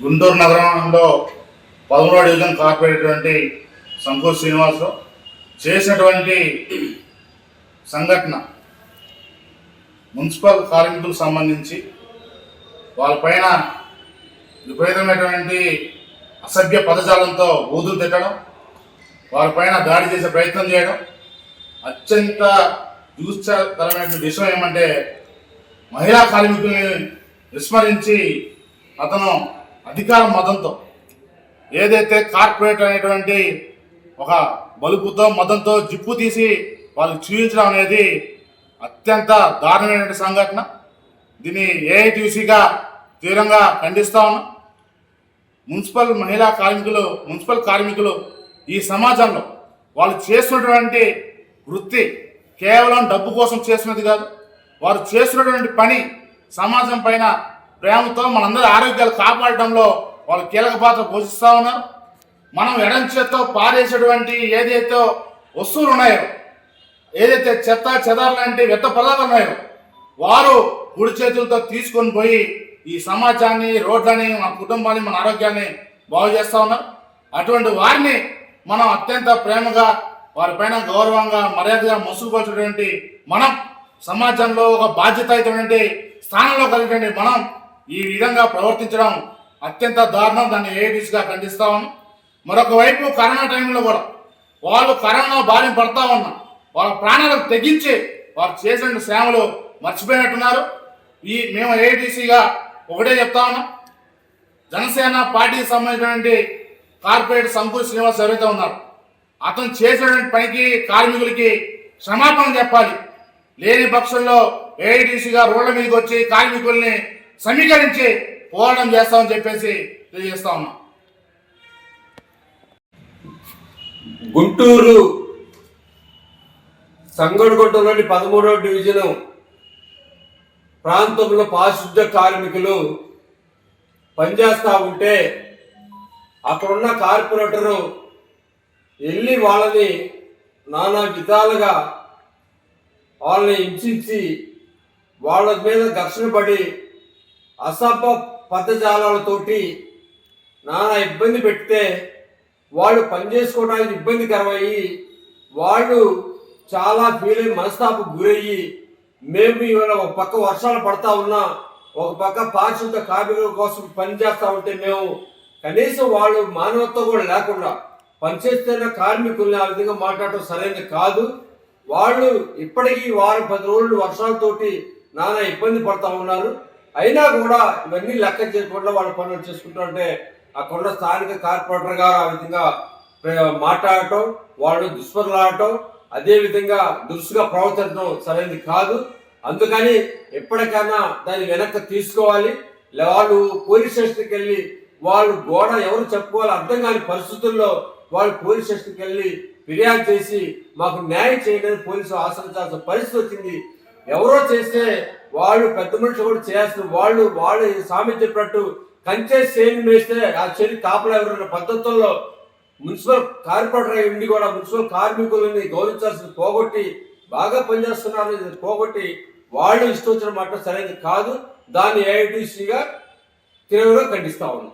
గుంటూరు నగరంలో 13వ డివిజన్ కార్పొరేటటువంటి సంకోష్ శ్రీనివాసరావు చేసినటువంటి సంఘటన మున్సిపల్ కార్మికులకు సంబంధించి వాళ్ళపైన విపరీతమైనటువంటి అసభ్య పదజాలంతో బూతులు తిట్టడం, వారిపైన దాడి చేసే ప్రయత్నం చేయడం. అత్యంత దూషకరమైన విషయం ఏమంటే మహిళా కార్మికుల్ని విస్మరించి అతను అధికార మదంతో ఏదైతే కార్పొరేట్ అనేటువంటి ఒక బలుపుతో మదంతో జిప్పు తీసి వాళ్ళకి చూపించడం అనేది అత్యంత దారుణమైనటువంటి సంఘటన. దీన్ని ఏఐటీసీగా తీవ్రంగా ఖండిస్తా ఉన్నాం. మున్సిపల్ కార్మికులు ఈ సమాజంలో వాళ్ళు చేస్తున్నటువంటి వృత్తి కేవలం డబ్బు కోసం చేస్తున్నది కాదు. వారు చేస్తున్నటువంటి పని సమాజం పైన ప్రేమతో మనందరి ఆరోగ్యాలు కాపాడడంలో వాళ్ళు కీలక పాత్ర పోషిస్తూ ఉన్నారు. మనం ఎడం చేత్తో పారేసేటువంటి ఏదైతే వస్తువులు ఉన్నాయో, ఏదైతే చెత్త చెదారు లాంటి వ్యర్థ పదార్థాలు ఉన్నాయో, వారు కుడి చేతులతో తీసుకొని పోయి ఈ సమాజాన్ని, రోడ్లని, మన కుటుంబాన్ని, మన ఆరోగ్యాన్ని బాగు చేస్తూ ఉన్నారు. అటువంటి వారిని మనం అత్యంత ప్రేమగా, వారిపైన గౌరవంగా, మర్యాదగా మసులుకోవాల్సినటువంటి మనం సమాజంలో ఒక బాధ్యతమైనటువంటి స్థానంలో కలిగినటువంటి మనం ఈ విధంగా ప్రవర్తించడం అత్యంత దారుణం. దాన్ని ఏఐటీసీగా ఖండిస్తా ఉన్నాం. మరొక వైపు కరోనా టైంలో కూడా వాళ్ళు కరోనా బారిన పడతా ఉన్నా వాళ్ళ ప్రాణాలకు తెగించి వారు చేసిన సేవలు మర్చిపోయినట్టున్నారు. మేము ఏఐటీసీగా ఒకటే చెప్తా ఉన్నాం, జనసేన పార్టీకి సంబంధించినటువంటి కార్పొరేట్ సంకోష్ శ్రీనివాస్ ఎవరైతే ఉన్నారో అతను చేసినటువంటి పనికి కార్మికులకి క్షమాపణ చెప్పాలి. లేని పక్షంలో ఏఐటీసీగా రోడ్ల మీదకి వచ్చి కార్మికుల్ని సమీకరించి పోరాటం చేస్తామని చెప్పేసి తెలియజేస్తా ఉన్నాం. గుంటూరు సంగడిగుంటలోని 13వ డివిజను ప్రాంతంలో పారిశుద్ధ్య కార్మికులు పనిచేస్తూ ఉంటే అక్కడున్న కార్పొరేటరు వెళ్ళి వాళ్ళని నానా విధాలుగా వాళ్ళని హింసించి వాళ్ళ మీద ఘర్షణ పడి అసభ్య పదజాలాలతోటి నానా ఇబ్బంది పెడితే వాళ్ళు పనిచేసుకోవడానికి ఇబ్బందికరమయ్యి వాళ్ళు చాలా ఫీల్ అయ్యి మనస్తాపకు గురయ్యి, మేము ఇవాళ ఒక పక్క వర్షాలు పడతా ఉన్నా, ఒక పక్క పారిశుద్ధ కార్మికుల కోసం పనిచేస్తూ ఉంటే మేము కనీసం వాళ్ళు మానవత్వం కూడా లేకుండా పనిచేస్తున్న కార్మికుల్ని ఆ విధంగా మాట్లాడటం సరైనది కాదు. వాళ్ళు ఇప్పటికీ 10 రోజులు వర్షాలతోటి నానా ఇబ్బంది పడతా ఉన్నారు. అయినా కూడా ఇవన్నీ లెక్క చేయకుండా వాళ్ళ పనులు చేసుకుంటుంటే అక్కడ స్థానిక కార్పొరేటర్ గారు ఆ విధంగా మాట్లాడటం, వాళ్ళు దుష్పరులాడటం, అదేవిధంగా దురుసుగా ప్రవర్తించడం సరైనది కాదు. అందుకని ఎప్పటికైనా దాన్ని వెనక్కి తీసుకోవాలి. వాళ్ళు పోలీస్ స్టేషన్కి వెళ్ళి వాళ్ళు గోడ ఎవరు చెప్పుకోవాలి అర్థం కాని పరిస్థితుల్లో వాళ్ళు పోలీస్ స్టేషన్కి వెళ్ళి ఫిర్యాదు చేసి మాకు న్యాయం చేయడానికి పోలీసులు ఆశ్రయించాల్సిన పరిస్థితి వచ్చింది. ఎవరో చేస్తే వాళ్ళు పెద్ద మనుషులు కూడా చేయాల్సిన వాళ్ళు సామెత చెప్పినట్టు కంచే చేను వేస్తే ఆ చేను కాపలా ఎవరైన పద్ధతుల్లో మున్సిపల్ కార్పొరేటర్ ఉండి కూడా మున్సిపల్ కార్మికులని గౌరవించాల్సింది పోగొట్టి బాగా పనిచేస్తున్నారు పోగొట్టి వాళ్ళు ఇష్టం వచ్చిన మాట సరైనది కాదు. దాన్ని ఏఐటీసీగా తీవ్రంగా ఖండిస్తా ఉన్నాం.